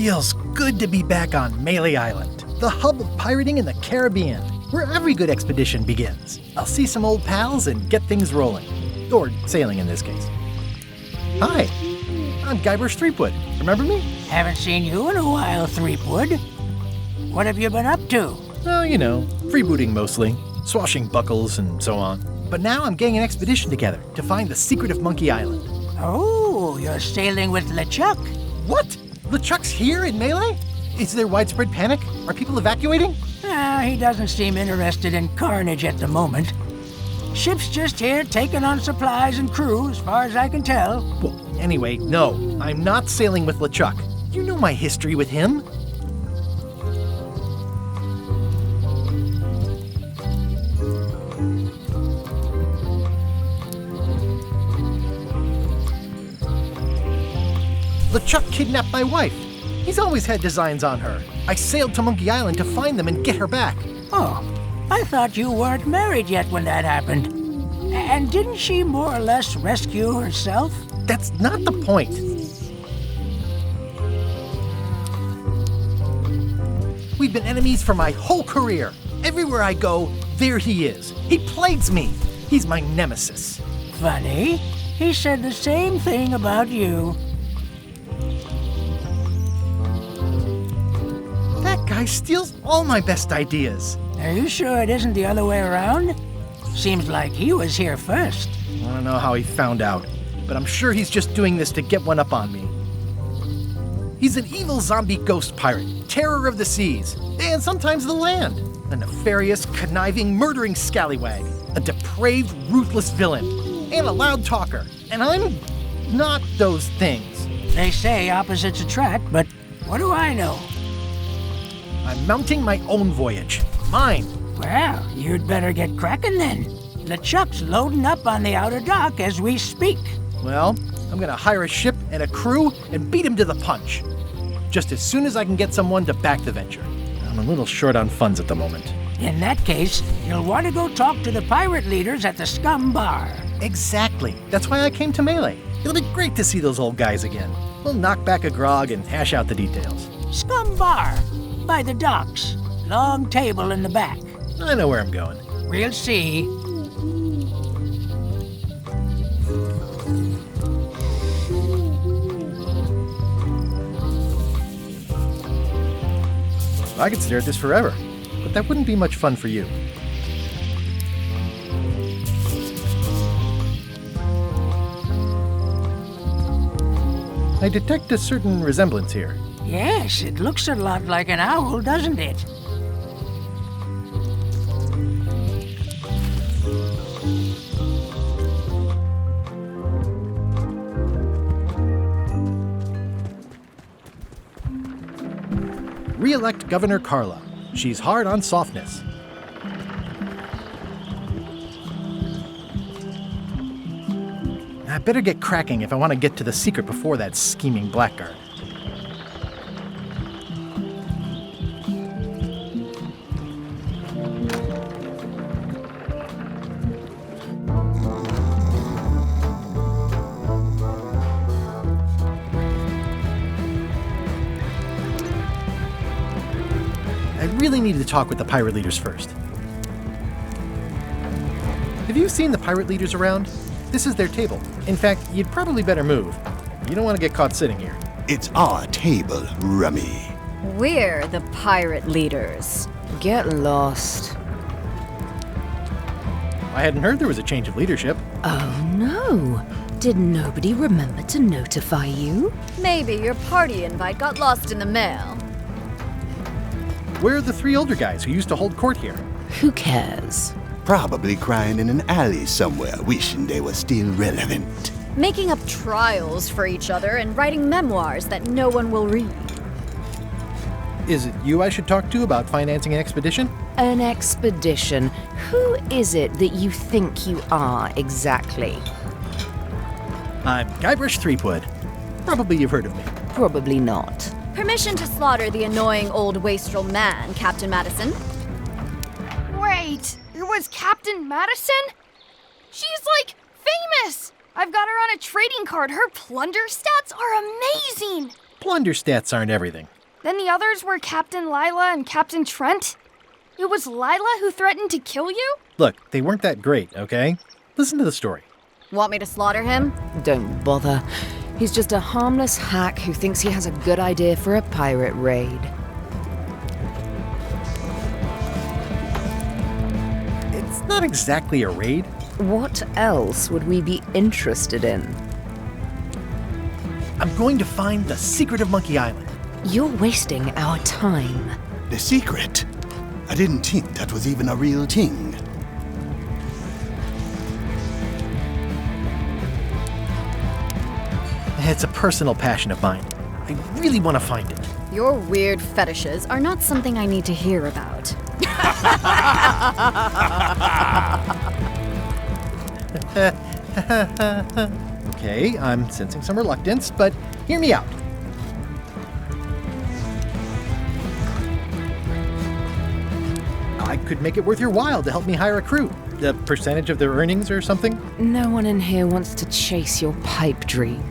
Feels good to be back on Melee Island, the hub of pirating in the Caribbean, where every good expedition begins. I'll see some old pals and get things rolling. Or sailing in this case. Hi, I'm Guybrush Threepwood. Remember me? Haven't seen you in a while, Threepwood. What have you been up to? Oh, you know, freebooting mostly, swashing buckles and so on. But now I'm getting an expedition together to find the secret of Monkey Island. Oh, you're sailing with LeChuck. What? LeChuck's here in Melee? Is there widespread panic? Are people evacuating? He doesn't seem interested in carnage at the moment. Ship's just here taking on supplies and crew, as far as I can tell. Well, anyway, no, I'm not sailing with LeChuck. You know my history with him. LeChuck kidnapped my wife. He's always had designs on her. I sailed to Monkey Island to find them and get her back. Oh, I thought you weren't married yet when that happened. And didn't she more or less rescue herself? That's not the point. We've been enemies for my whole career. Everywhere I go, there he is. He plagues me. He's my nemesis. Funny. He said the same thing about you. That guy steals all my best ideas. Are you sure it isn't the other way around? Seems like he was here first. I don't know how he found out, but I'm sure he's just doing this to get one up on me. He's an evil zombie ghost pirate, terror of the seas, and sometimes the land. A nefarious, conniving, murdering scallywag. A depraved, ruthless villain. And a loud talker. And I'm not those things. They say opposites attract, but what do I know? I'm mounting my own voyage. Mine. Well, you'd better get cracking then. LeChuck's loading up on the outer dock as we speak. Well, I'm gonna hire a ship and a crew and beat him to the punch. Just as soon as I can get someone to back the venture. I'm a little short on funds at the moment. In that case, you'll want to go talk to the pirate leaders at the Scum Bar. Exactly. That's why I came to Melee. It'll be great to see those old guys again. We'll knock back a grog and hash out the details. Scum Bar, by the docks. Long table in the back. I know where I'm going. We'll see. I could stare at this forever, but that wouldn't be much fun for you. I detect a certain resemblance here. Yes, it looks a lot like an owl, doesn't it? Re-elect Governor Carla. She's hard on softness. I better get cracking if I want to get to the secret before that scheming blackguard. I really need to talk with the pirate leaders first. Have you seen the pirate leaders around? This is their table. In fact, you'd probably better move. You don't want to get caught sitting here. It's our table, Rummy. We're the pirate leaders. Get lost. I hadn't heard there was a change of leadership. Oh no! Did nobody remember to notify you? Maybe your party invite got lost in the mail. Where are the three older guys who used to hold court here? Who cares? Probably crying in an alley somewhere, wishing they were still relevant. Making up trials for each other and writing memoirs that no one will read. Is it you I should talk to about financing an expedition? An expedition? Who is it that you think you are exactly? I'm Guybrush Threepwood. Probably you've heard of me. Probably not. Permission to slaughter the annoying old wastrel man, Captain Madison. Wait, it was Captain Madison? She's like famous! I've got her on a trading card. Her plunder stats are amazing! Plunder stats aren't everything. Then the others were Captain Lila and Captain Trent? It was Lila who threatened to kill you? Look, they weren't that great, okay? Listen to the story. Want me to slaughter him? Don't bother. He's just a harmless hack who thinks he has a good idea for a pirate raid. It's not exactly a raid. What else would we be interested in? I'm going to find the secret of Monkey Island. You're wasting our time. The secret? I didn't think that was even a real thing. It's a personal passion of mine. I really want to find it. Your weird fetishes are not something I need to hear about. Okay, I'm sensing some reluctance, but hear me out. I could make it worth your while to help me hire a crew. A percentage of their earnings or something? No one in here wants to chase your pipe dream.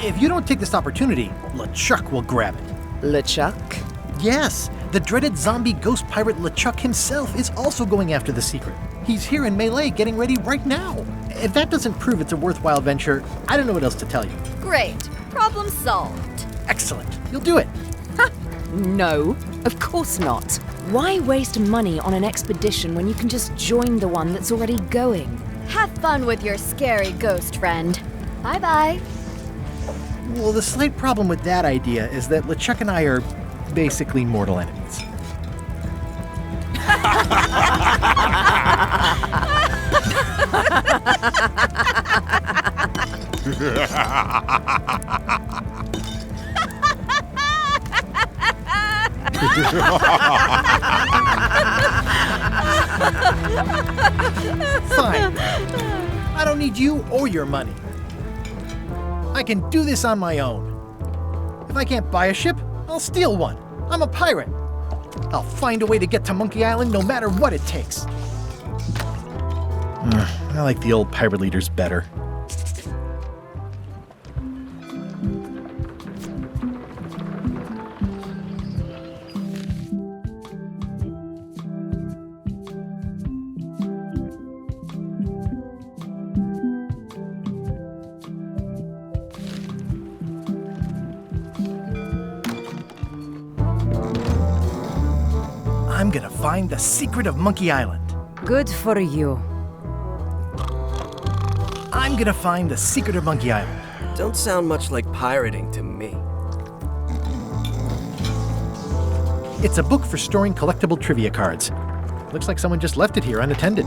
If you don't take this opportunity, LeChuck will grab it. LeChuck? Yes, the dreaded zombie ghost pirate LeChuck himself is also going after the secret. He's here in Melee getting ready right now. If that doesn't prove it's a worthwhile venture, I don't know what else to tell you. Great. Problem solved. Excellent. You'll do it. No, of course not. Why waste money on an expedition when you can just join the one that's already going? Have fun with your scary ghost friend. Bye-bye. Well, the slight problem with that idea is that LeChuck and I are basically mortal enemies. Fine. I don't need you or your money. I can do this on my own. If I can't buy a ship, I'll steal one. I'm a pirate. I'll find a way to get to Monkey Island no matter what it takes. I like the old pirate leaders better. I'm gonna find the secret of Monkey Island. Good for you. I'm gonna find the secret of Monkey Island. Don't sound much like pirating to me. It's a book for storing collectible trivia cards. Looks like someone just left it here unattended.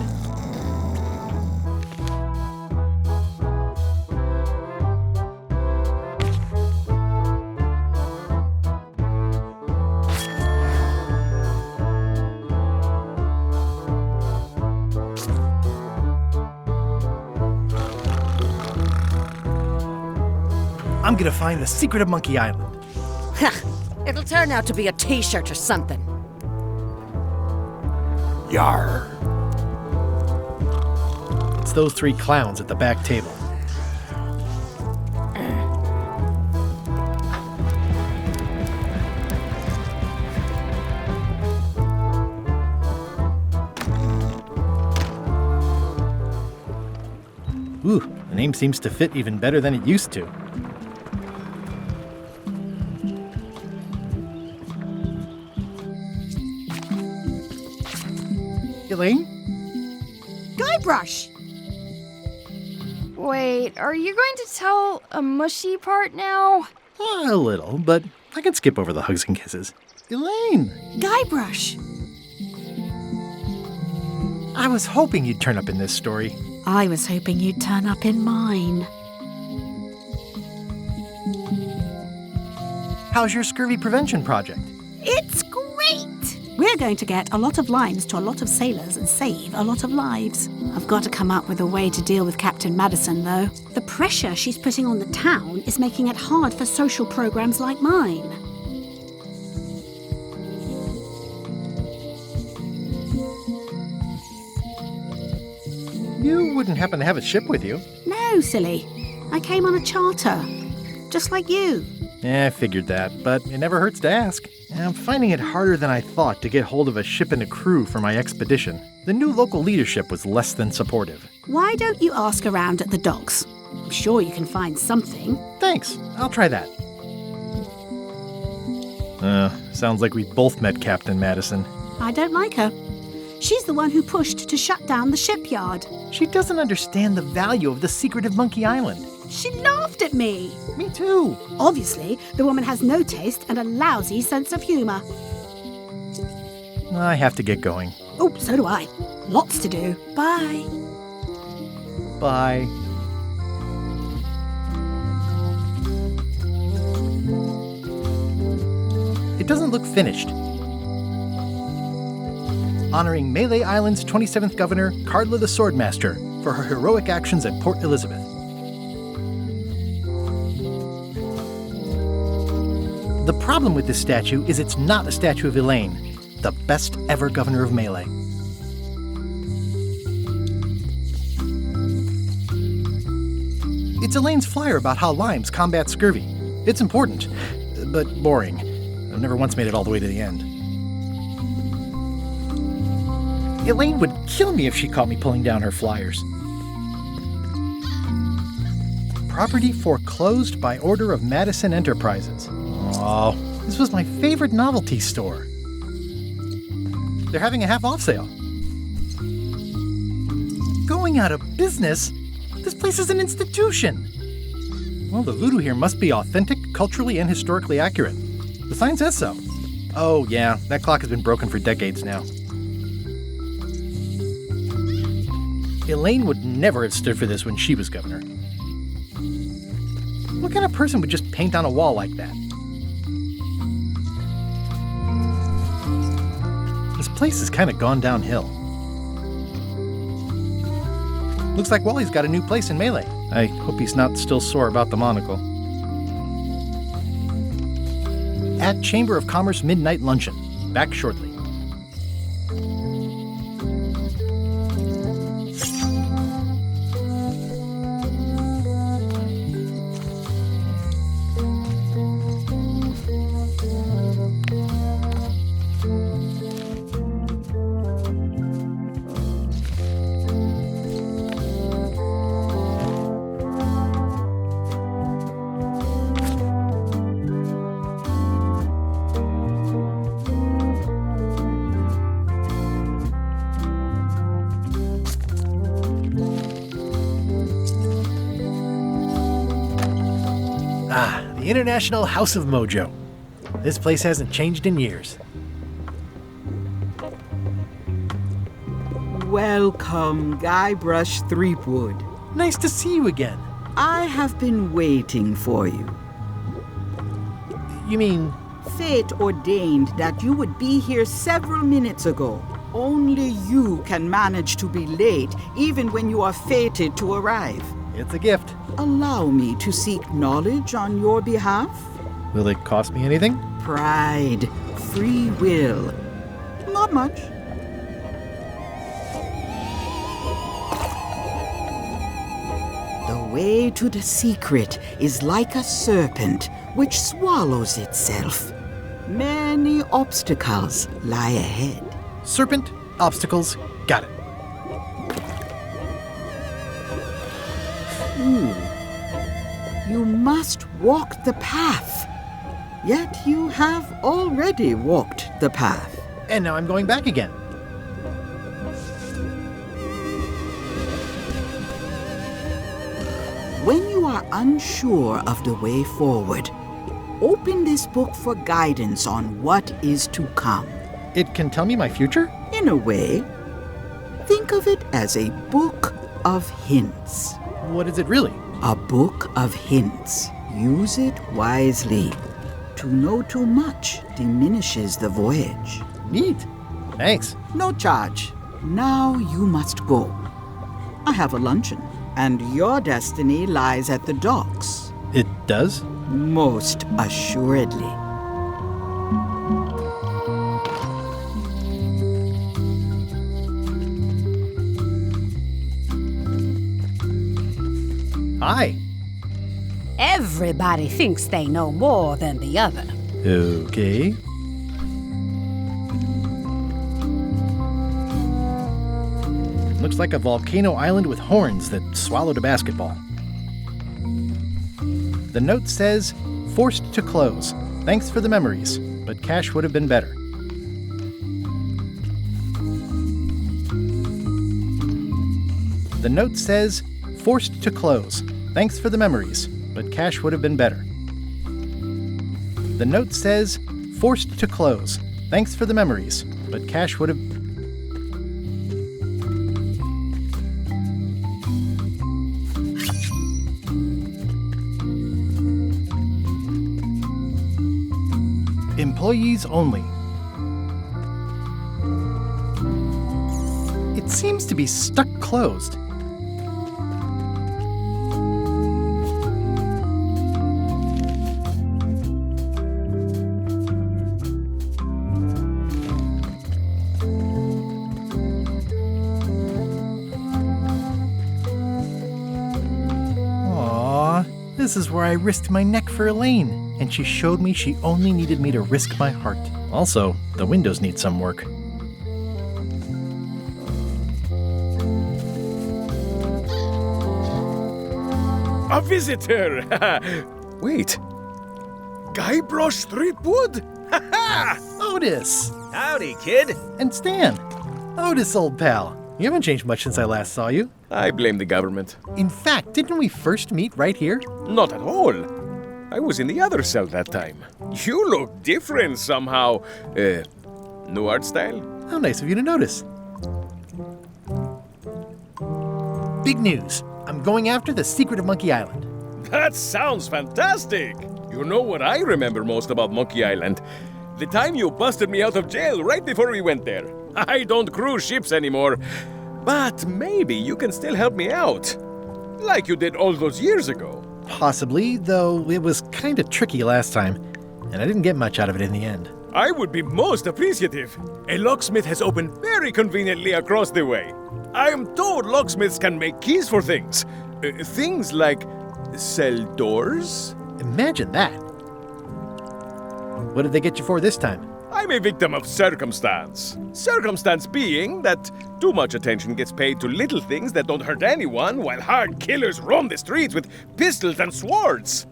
I'm gonna find the secret of Monkey Island. It'll turn out to be a t-shirt or something. Yar. It's those three clowns at the back table. Ooh, the name seems to fit even better than it used to. Elaine? Guybrush! Wait, are you going to tell a mushy part now? A little, but I can skip over the hugs and kisses. Elaine! Guybrush! I was hoping you'd turn up in this story. I was hoping you'd turn up in mine. How's your scurvy prevention project? It's great! We're going to get a lot of lines to a lot of sailors and save a lot of lives. I've got to come up with a way to deal with Captain Madison, though. The pressure she's putting on the town is making it hard for social programs like mine. wouldn't happen to have a ship with you. No, silly. I came on a charter. Just like you. I figured that, but it never hurts to ask. I'm finding it harder than I thought to get hold of a ship and a crew for my expedition. The new local leadership was less than supportive. Why don't you ask around at the docks? I'm sure you can find something. Thanks, I'll try that. Sounds like we both met Captain Madison. I don't like her. She's the one who pushed to shut down the shipyard. She doesn't understand the value of the secret of Monkey Island. She laughed at me. Me too. Obviously, the woman has no taste and a lousy sense of humour. I have to get going. Oh, so do I. Lots to do. Bye. Bye. It doesn't look finished. Honoring Melee Island's 27th Governor, Cardla the Swordmaster, for her heroic actions at Port Elizabeth. The problem with this statue is it's not a statue of Elaine, the best ever governor of Melee. It's Elaine's flyer about how limes combat scurvy. It's important, but boring. I've never once made it all the way to the end. Elaine would kill me if she caught me pulling down her flyers. Property foreclosed by order of Madison Enterprises. Oh, this was my favorite novelty store. They're having a half-off sale. Going out of business? This place is an institution. Well, the voodoo here must be authentic, culturally and historically accurate. The sign says so. Oh, yeah, that clock has been broken for decades now. Elaine would never have stood for this when she was governor. What kind of person would just paint on a wall like that? This place has kind of gone downhill. Looks like Wally's got a new place in Melee. I hope he's not still sore about the monocle. At Chamber of Commerce Midnight Luncheon. Back shortly. The International House of Mojo. This place hasn't changed in years. Welcome, Guybrush Threepwood. Nice to see you again. I have been waiting for you. You mean... Fate ordained that you would be here several minutes ago. Only you can manage to be late, even when you are fated to arrive. It's a gift. Allow me to seek knowledge on your behalf. Will it cost me anything? Pride, free will. Not much. The way to the secret is like a serpent which swallows itself. Many obstacles lie ahead. Serpent, obstacles, got it. You must walk the path. Yet you have already walked the path. And now I'm going back again. When you are unsure of the way forward, open this book for guidance on what is to come. It can tell me my future? In a way, think of it as a book of hints. What is it really? A book of hints. Use it wisely. To know too much diminishes the voyage. Neat. Thanks. No charge. Now you must go. I have a luncheon, and your destiny lies at the docks. It does? Most assuredly. Hi. Everybody thinks they know more than the other. Okay. Looks like a volcano island with horns that swallowed a basketball. The note says, forced to close. Thanks for the memories, but cash would have been better. The note says, forced to close. Thanks for the memories, but cash would have been better. The note says, forced to close. Thanks for the memories, but cash would have... Employees only. It seems to be stuck closed. This is where I risked my neck for Elaine, and she showed me she only needed me to risk my heart. Also, the windows need some work. A visitor! Wait. Guybrush Threepwood? Otis! Howdy, kid. And Stan. Otis, old pal. You haven't changed much since I last saw you. I blame the government. In fact, didn't we first meet right here? Not at all. I was in the other cell that time. You look different somehow. New art style? How nice of you to notice. Big news. I'm going after the secret of Monkey Island. That sounds fantastic! You know what I remember most about Monkey Island? The time you busted me out of jail right before we went there. I don't cruise ships anymore. But maybe you can still help me out. Like you did all those years ago. Possibly, though it was kind of tricky last time, and I didn't get much out of it in the end. I would be most appreciative. A locksmith has opened very conveniently across the way. I am told locksmiths can make keys for things. Things like cell doors. Imagine that. What did they get you for this time? I'm a victim of circumstance. Circumstance being that too much attention gets paid to little things that don't hurt anyone, while hard killers roam the streets with pistols and swords.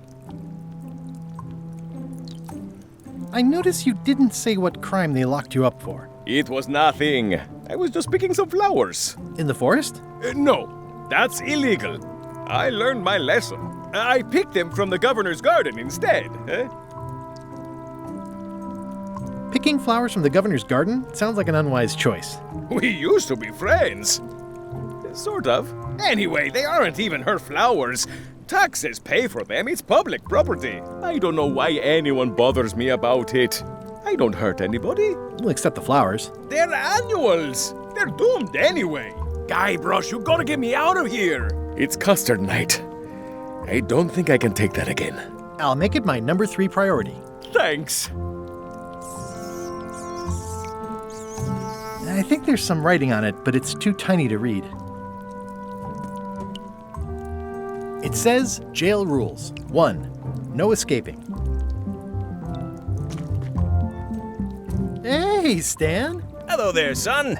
I notice you didn't say what crime they locked you up for. It was nothing. I was just picking some flowers. In the forest? No, that's illegal. I learned my lesson. I picked them from the governor's garden instead. Picking flowers from the governor's garden sounds like an unwise choice. We used to be friends. Sort of. Anyway, they aren't even her flowers. Taxes pay for them. It's public property. I don't know why anyone bothers me about it. I don't hurt anybody. Well, except the flowers. They're annuals. They're doomed anyway. Guybrush, you gotta get me out of here. It's custard night. I don't think I can take that again. I'll make it my number 3 priority. Thanks. I think there's some writing on it, but it's too tiny to read. It says, jail rules. 1. No escaping. Hey, Stan! Hello there, son.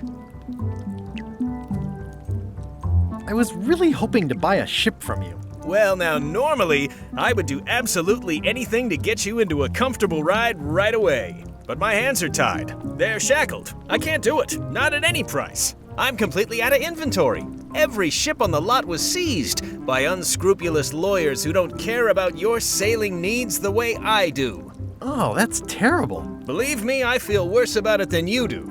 I was really hoping to buy a ship from you. Well, now, normally, I would do absolutely anything to get you into a comfortable ride right away. But my hands are tied. They're shackled. I can't do it. Not at any price. I'm completely out of inventory. Every ship on the lot was seized by unscrupulous lawyers who don't care about your sailing needs the way I do. Oh, that's terrible. Believe me, I feel worse about it than you do.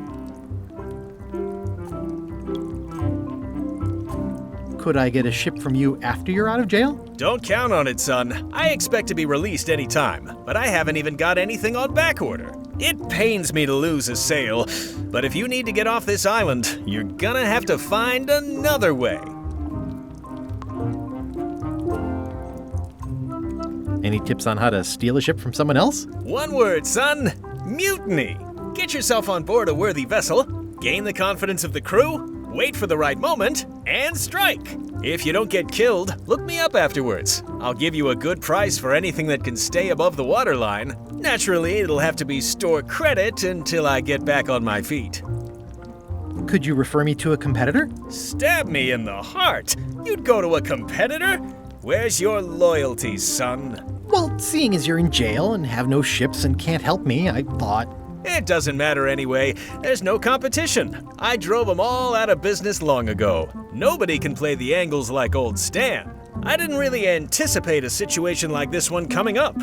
Could I get a ship from you after you're out of jail? Don't count on it, son. I expect to be released any time, but I haven't even got anything on back order. It pains me to lose a sale, but if you need to get off this island, you're gonna have to find another way. Any tips on how to steal a ship from someone else? One word, son. Mutiny. Get yourself on board a worthy vessel, gain the confidence of the crew, wait for the right moment, and strike. If you don't get killed, look me up afterwards. I'll give you a good price for anything that can stay above the waterline. Naturally, it'll have to be store credit until I get back on my feet. Could you refer me to a competitor? Stab me in the heart. You'd go to a competitor? Where's your loyalty, son? Well, seeing as you're in jail and have no ships and can't help me, I thought... It doesn't matter anyway. There's no competition. I drove them all out of business long ago. Nobody can play the angles like old Stan. I didn't really anticipate a situation like this one coming up.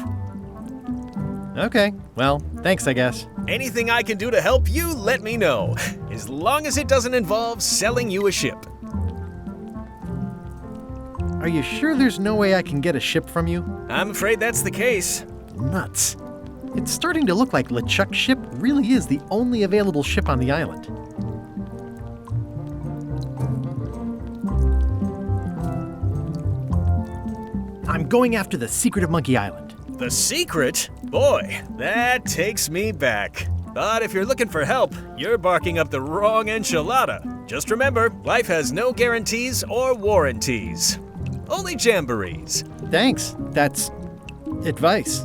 Okay, well, thanks, I guess. Anything I can do to help you, let me know. As long as it doesn't involve selling you a ship. Are you sure there's no way I can get a ship from you? I'm afraid that's the case. Nuts. It's starting to look like LeChuck's ship really is the only available ship on the island. I'm going after the secret of Monkey Island. The secret? Boy, that takes me back. But if you're looking for help, you're barking up the wrong enchilada. Just remember, life has no guarantees or warranties. Only jamborees. Thanks. That's advice.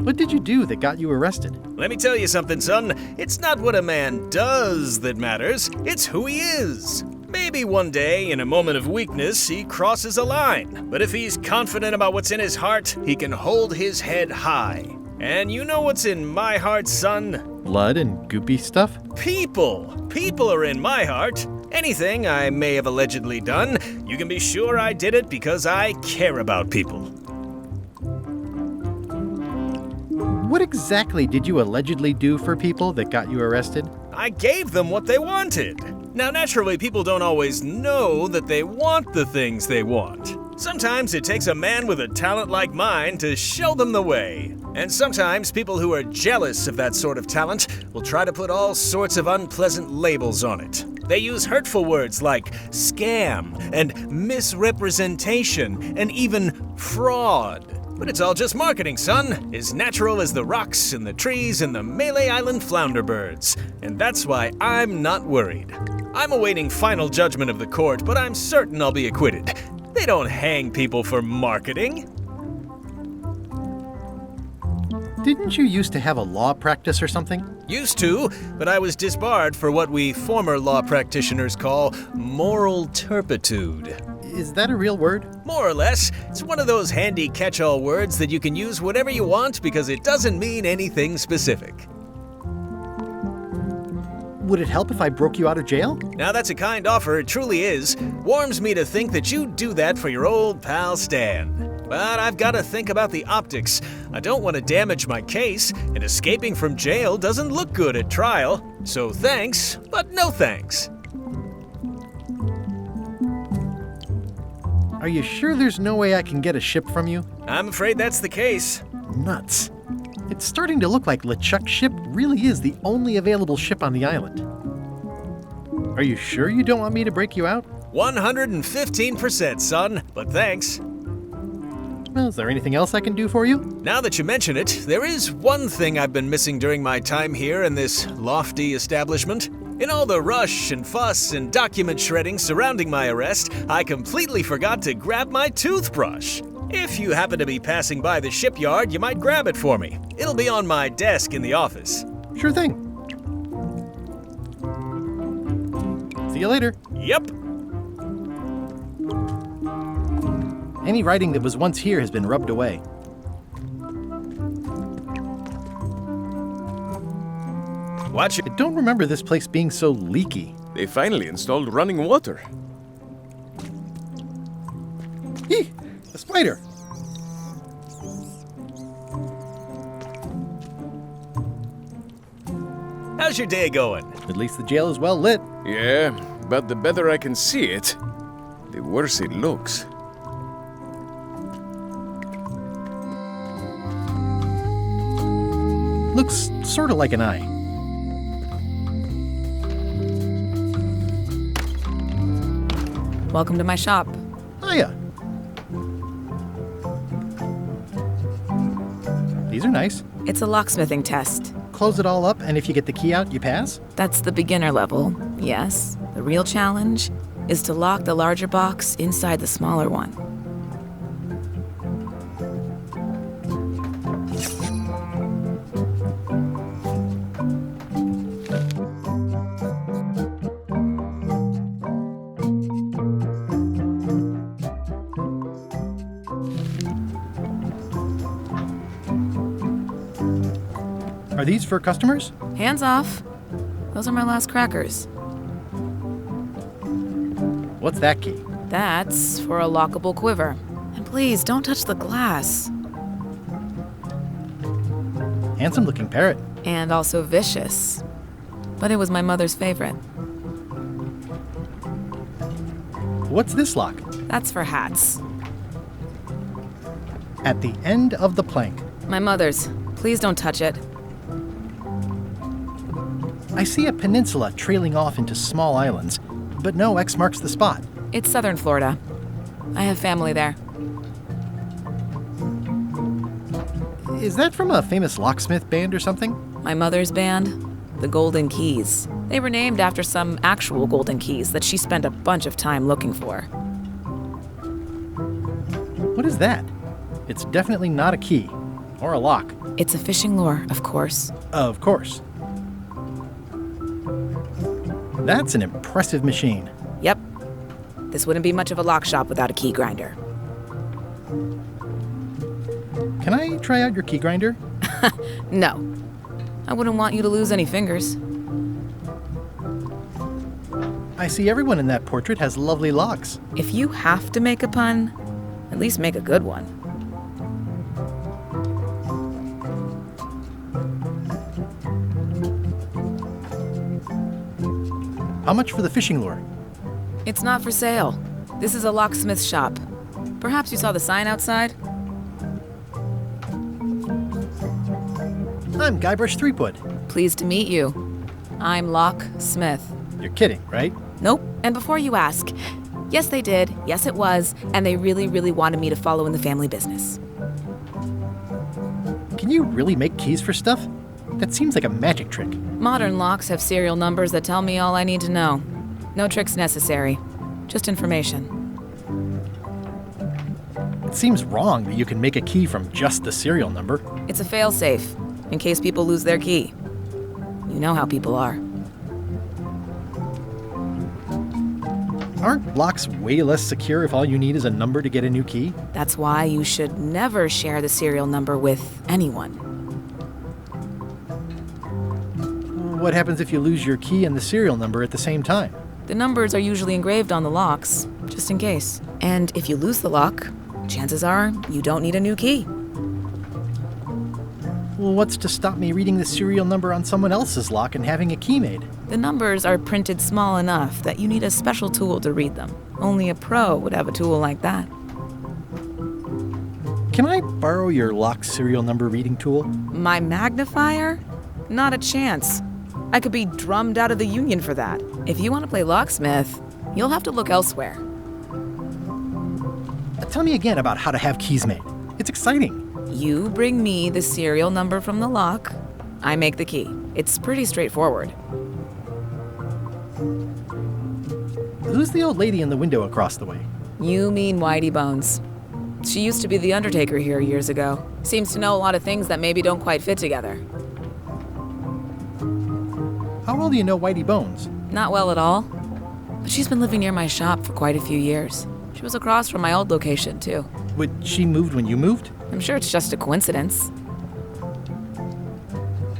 What did you do that got you arrested? Let me tell you something, son. It's not what a man does that matters, it's who he is. Maybe one day, in a moment of weakness, he crosses a line. But if he's confident about what's in his heart, he can hold his head high. And you know what's in my heart, son? Blood and goopy stuff? People! People are in my heart. Anything I may have allegedly done, you can be sure I did it because I care about people. What exactly did you allegedly do for people that got you arrested? I gave them what they wanted. Now, naturally, people don't always know that they want the things they want. Sometimes it takes a man with a talent like mine to show them the way. And sometimes people who are jealous of that sort of talent will try to put all sorts of unpleasant labels on it. They use hurtful words like scam and misrepresentation and even fraud. But it's all just marketing, son. As natural as the rocks and the trees and the Malay Island flounderbirds. And that's why I'm not worried. I'm awaiting final judgment of the court, but I'm certain I'll be acquitted. They don't hang people for marketing. Didn't you used to have a law practice or something? Used to, but I was disbarred for what we former law practitioners call moral turpitude. Is that a real word? More or less. It's one of those handy catch-all words that you can use whatever you want because it doesn't mean anything specific. Would it help if I broke you out of jail? Now that's a kind offer, it truly is. Warms me to think that you'd do that for your old pal Stan. But I've got to think about the optics. I don't want to damage my case, and escaping from jail doesn't look good at trial. So thanks, but no thanks. Are you sure there's no way I can get a ship from you? I'm afraid that's the case. Nuts. It's starting to look like LeChuck's ship really is the only available ship on the island. Are you sure you don't want me to break you out? 115%, son, but thanks. Well, is there anything else I can do for you? Now that you mention it, there is one thing I've been missing during my time here in this lofty establishment. In all the rush and fuss and document shredding surrounding my arrest, I completely forgot to grab my toothbrush. If you happen to be passing by the shipyard, you might grab it for me. It'll be on my desk in the office. Sure thing. See you later. Yep. Any writing that was once here has been rubbed away. Watch it. I don't remember this place being so leaky. They finally installed running water. Eeh! A spider! How's your day going? At least the jail is well lit. Yeah, but the better I can see it, the worse it looks. Looks sort of like an eye. Welcome to my shop. Hiya. These are nice. It's a locksmithing test. Close it all up, and if you get the key out, you pass? That's the beginner level, yes. The real challenge is to lock the larger box inside the smaller one. Are these for customers? Hands off. Those are my last crackers. What's that key? That's for a lockable quiver. And please, don't touch the glass. Handsome looking parrot. And also vicious. But it was my mother's favorite. What's this lock? That's for hats. At the end of the plank. My mother's. Please don't touch it. I see a peninsula trailing off into small islands, but no X marks the spot. It's southern Florida. I have family there. Is that from a famous locksmith band or something? My mother's band, the Golden Keys. They were named after some actual golden keys that she spent a bunch of time looking for. What is that? It's definitely not a key. Or a lock. It's a fishing lure, of course. Of course. That's an impressive machine. Yep. This wouldn't be much of a lock shop without a key grinder. Can I try out your key grinder? No. I wouldn't want you to lose any fingers. I see everyone in that portrait has lovely locks. If you have to make a pun, at least make a good one. How much for the fishing lure? It's not for sale. This is a locksmith shop. Perhaps you saw the sign outside? I'm Guybrush Threepwood. Pleased to meet you. I'm Lock Smith. You're kidding, right? Nope. And before you ask, yes, they did. Yes, it was. And they really, really wanted me to follow in the family business. Can you really make keys for stuff? That seems like a magic trick. Modern locks have serial numbers that tell me all I need to know. No tricks necessary. Just information. It seems wrong that you can make a key from just the serial number. It's a fail-safe, in case people lose their key. You know how people are. Aren't locks way less secure if all you need is a number to get a new key? That's why you should never share the serial number with anyone. What happens if you lose your key and the serial number at the same time? The numbers are usually engraved on the locks, just in case. And if you lose the lock, chances are you don't need a new key. Well, what's to stop me reading the serial number on someone else's lock and having a key made? The numbers are printed small enough that you need a special tool to read them. Only a pro would have a tool like that. Can I borrow your lock serial number reading tool? My magnifier? Not a chance. I could be drummed out of the union for that. If you want to play locksmith, you'll have to look elsewhere. Tell me again about how to have keys made. It's exciting. You bring me the serial number from the lock, I make the key. It's pretty straightforward. Who's the old lady in the window across the way? You mean Whitey Bones. She used to be the undertaker here years ago. Seems to know a lot of things that maybe don't quite fit together. How well do you know Whitey Bones? Not well at all. But she's been living near my shop for quite a few years. She was across from my old location, too. Would she moved when you moved? I'm sure it's just a coincidence.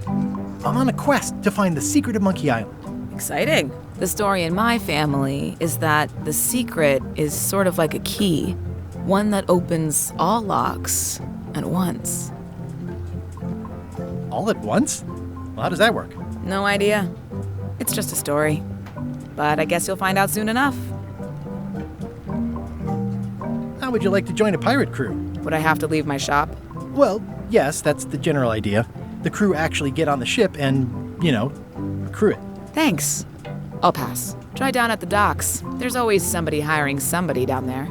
I'm on a quest to find the secret of Monkey Island. Exciting. The story in my family is that the secret is sort of like a key. One that opens all locks at once. All at once? Well, how does that work? No idea. It's just a story. But I guess you'll find out soon enough. How would you like to join a pirate crew? Would I have to leave my shop? Well, yes, that's the general idea. The crew actually get on the ship and, crew it. Thanks. I'll pass. Try down at the docks. There's always somebody hiring somebody down there.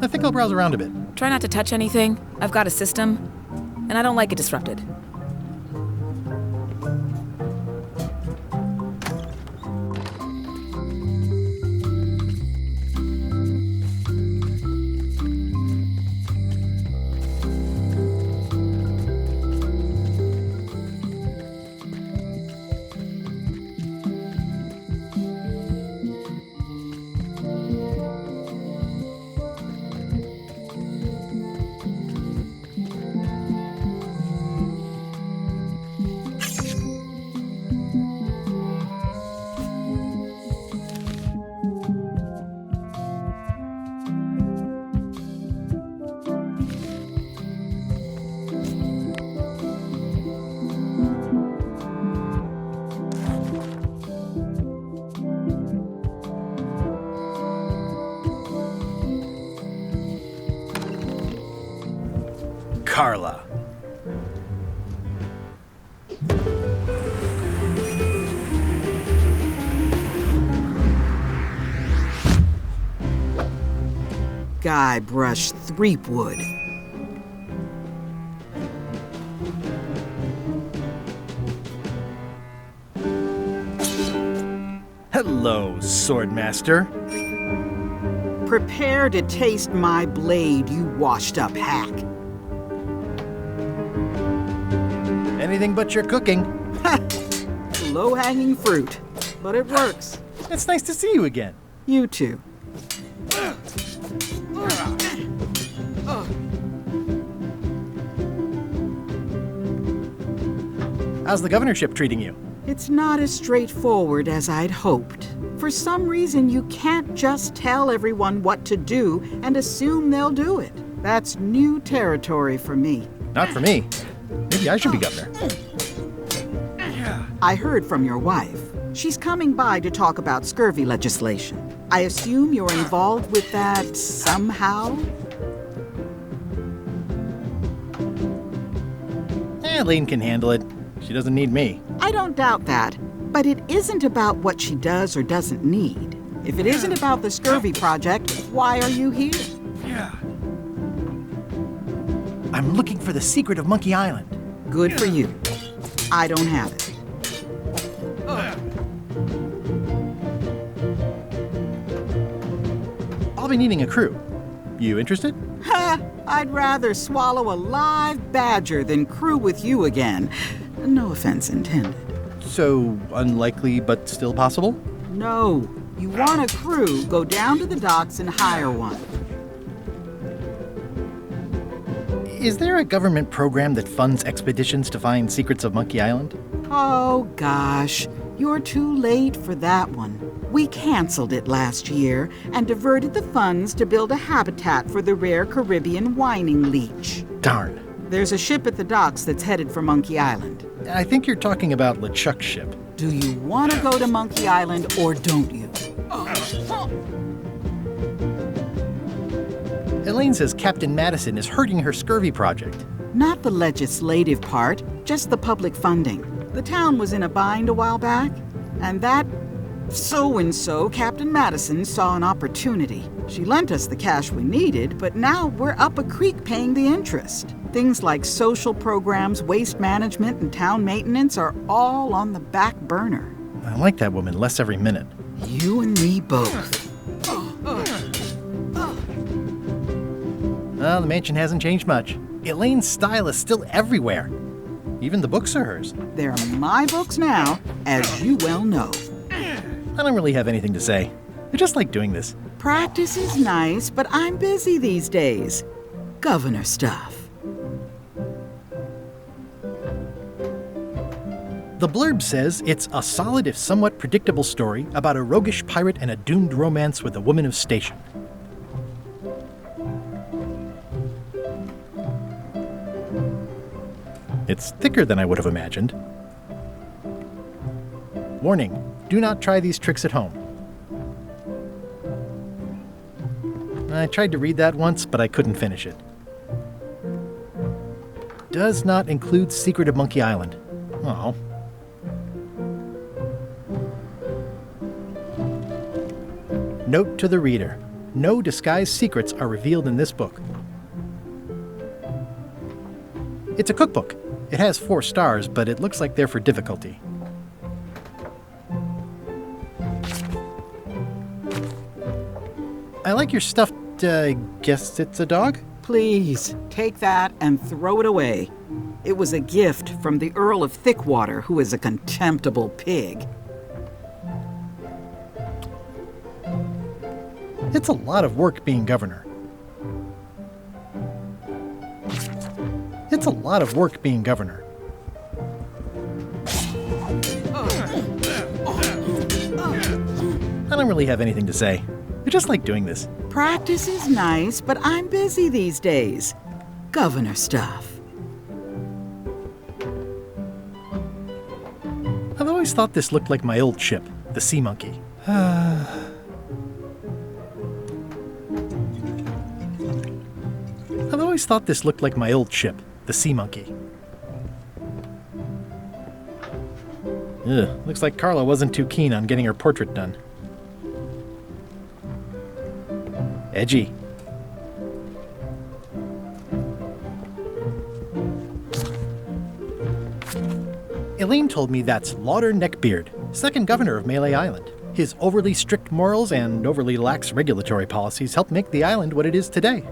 I think I'll browse around a bit. Try not to touch anything. I've got a system, and I don't like it disrupted. Carla. Guybrush Threepwood. Hello, Swordmaster. Prepare to taste my blade, you washed-up hack. Anything but your cooking. Low-hanging fruit, but it works. It's nice to see you again. You too. How's the governorship treating you? It's not as straightforward as I'd hoped. For some reason, you can't just tell everyone what to do and assume they'll do it. That's new territory for me. Not for me. Maybe I should be governor. I heard from your wife. She's coming by to talk about scurvy legislation. I assume you're involved with that somehow? Elaine can handle it. She doesn't need me. I don't doubt that, but it isn't about what she does or doesn't need. If it isn't about the scurvy project, why are you here? I'm looking for the secret of Monkey Island. Good for you. I don't have it. I'll be needing a crew. You interested? Ha! I'd rather swallow a live badger than crew with you again. No offense intended. So, unlikely but still possible? No. You want a crew, go down to the docks and hire one. Is there a government program that funds expeditions to find secrets of Monkey Island? Oh, gosh. You're too late for that one. We canceled it last year and diverted the funds to build a habitat for the rare Caribbean whining leech. Darn. There's a ship at the docks that's headed for Monkey Island. I think you're talking about LeChuck's ship. Do you want to go to Monkey Island or don't you? Elaine says Captain Madison is hurting her scurvy project. Not the legislative part, just the public funding. The town was in a bind a while back, and that so-and-so, Captain Madison, saw an opportunity. She lent us the cash we needed, but now we're up a creek paying the interest. Things like social programs, waste management, and town maintenance are all on the back burner. I like that woman less every minute. You and me both. Well, the mansion hasn't changed much. Elaine's style is still everywhere. Even the books are hers. They're my books now, as you well know. I don't really have anything to say. I just like doing this. Practice is nice, but I'm busy these days. Governor stuff. The blurb says it's a solid if somewhat predictable story about a roguish pirate and a doomed romance with a woman of station. It's thicker than I would have imagined. Warning, do not try these tricks at home. I tried to read that once, but I couldn't finish it. Does not include Secret of Monkey Island. Oh. Note to the reader. No disguised secrets are revealed in this book. It's a cookbook. It has 4 stars, but it looks like they're for difficulty. I like your stuffed, guess it's a dog? Please, take that and throw it away. It was a gift from the Earl of Thickwater, who is a contemptible pig. It's a lot of work being governor. It's a lot of work being governor. I don't really have anything to say. I just like doing this. Practice is nice, but I'm busy these days. Governor stuff. I've always thought this looked like my old ship, the Sea Monkey. I've always always thought this looked like my old ship, the Sea Monkey. Ugh, looks like Carla wasn't too keen on getting her portrait done. Edgy. Elaine told me that's Lauder Neckbeard, second governor of Melee Island. His overly strict morals and overly lax regulatory policies helped make the island what it is today.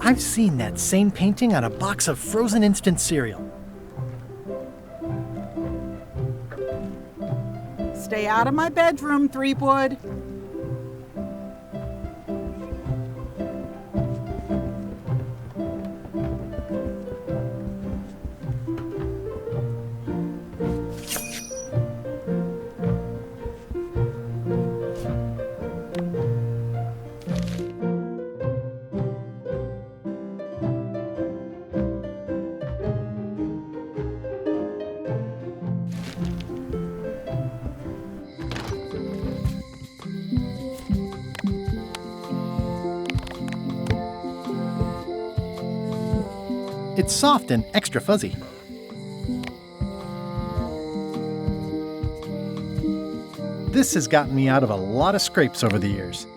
I've seen that same painting on a box of frozen instant cereal. Stay out of my bedroom, Threepwood. It's soft and extra fuzzy. This has gotten me out of a lot of scrapes over the years.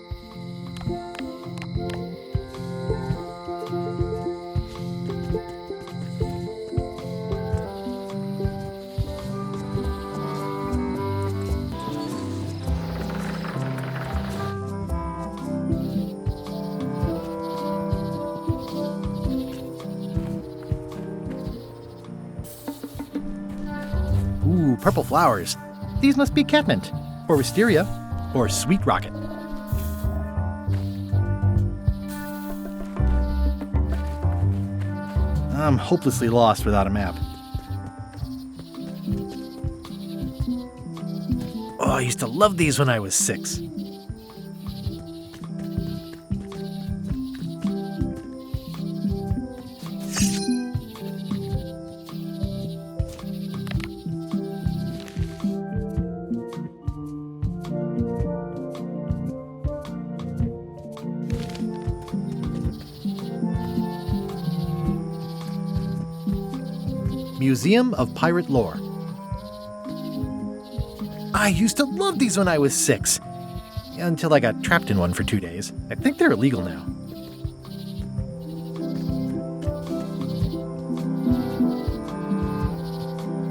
Ooh, purple flowers. These must be catmint, or wisteria, or sweet rocket. I'm hopelessly lost without a map. Oh, I used to love these when I was 6. Museum of Pirate Lore. I used to love these when I was 6, until I got trapped in one for 2 days. I think they're illegal now.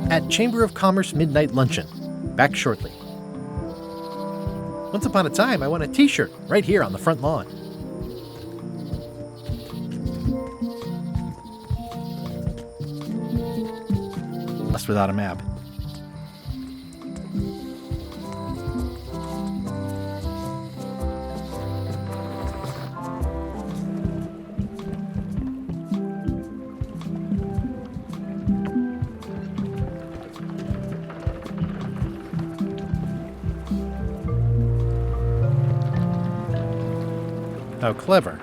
At Chamber of Commerce Midnight Luncheon. Back shortly. Once upon a time, I won a t-shirt right here on the front lawn. Without a map. How clever.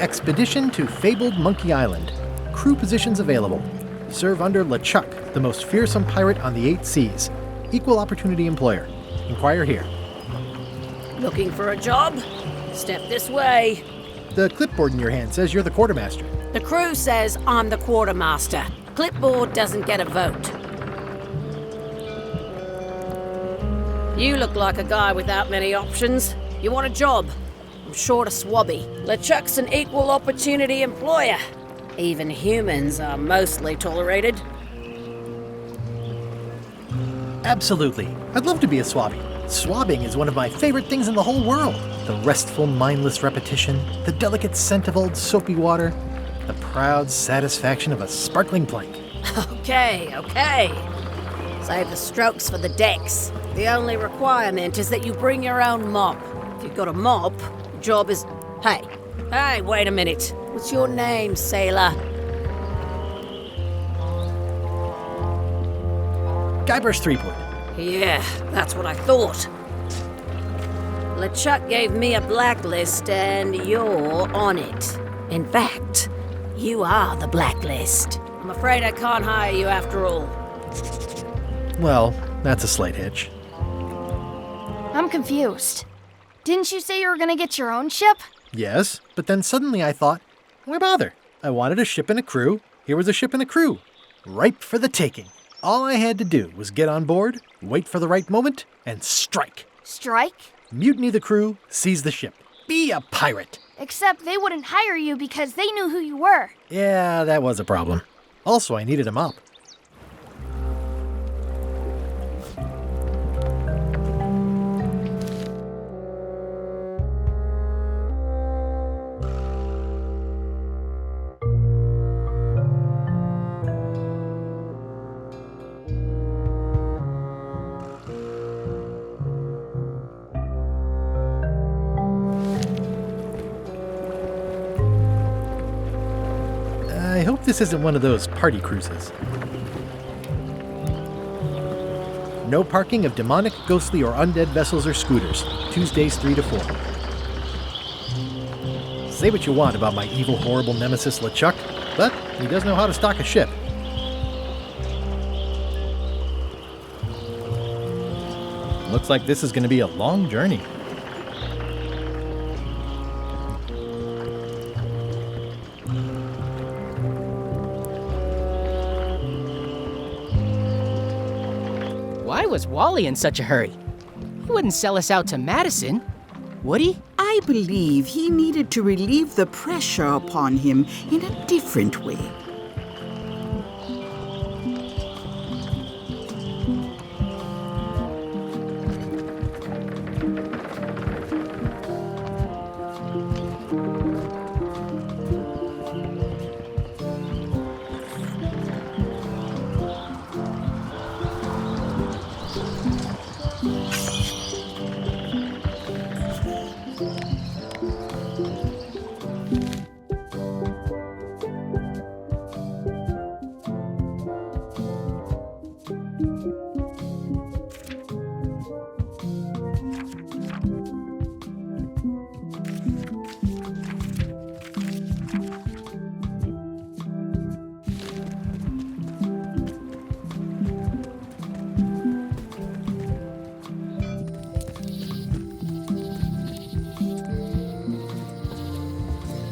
Expedition to fabled Monkey Island. Crew positions available. Serve under LeChuck, the most fearsome pirate on the 8 seas. Equal opportunity employer. Inquire here. Looking for a job? Step this way. The clipboard in your hand says you're the quartermaster. The crew says I'm the quartermaster. Clipboard doesn't get a vote. You look like a guy without many options. You want a job? I'm short a swabby. LeChuck's an equal opportunity employer. Even humans are mostly tolerated. Absolutely. I'd love to be a swabby. Swabbing is one of my favorite things in the whole world. The restful, mindless repetition, the delicate scent of old soapy water, the proud satisfaction of a sparkling plank. Okay. Save the strokes for the decks. The only requirement is that you bring your own mop. If you've got a mop, the job is... Hey, wait a minute. What's your name, sailor? Guybrush Threepwood. Yeah, that's what I thought. LeChuck gave me a blacklist and you're on it. In fact, you are the blacklist. I'm afraid I can't hire you after all. Well, that's a slight hitch. I'm confused. Didn't you say you were gonna get your own ship? Yes, but then suddenly I thought, why bother? I wanted a ship and a crew. Here was a ship and a crew. Ripe for the taking. All I had to do was get on board, wait for the right moment, and strike. Strike? Mutiny the crew, seize the ship. Be a pirate. Except they wouldn't hire you because they knew who you were. Yeah, that was a problem. Also, I needed a mop. I hope this isn't one of those party cruises. No parking of demonic, ghostly, or undead vessels or scooters. Tuesdays 3 to 4. Say what you want about my evil, horrible nemesis LeChuck, but he does know how to stock a ship. Looks like this is going to be a long journey. Why was Wally in such a hurry? He wouldn't sell us out to Madison, would he? I believe he needed to relieve the pressure upon him in a different way.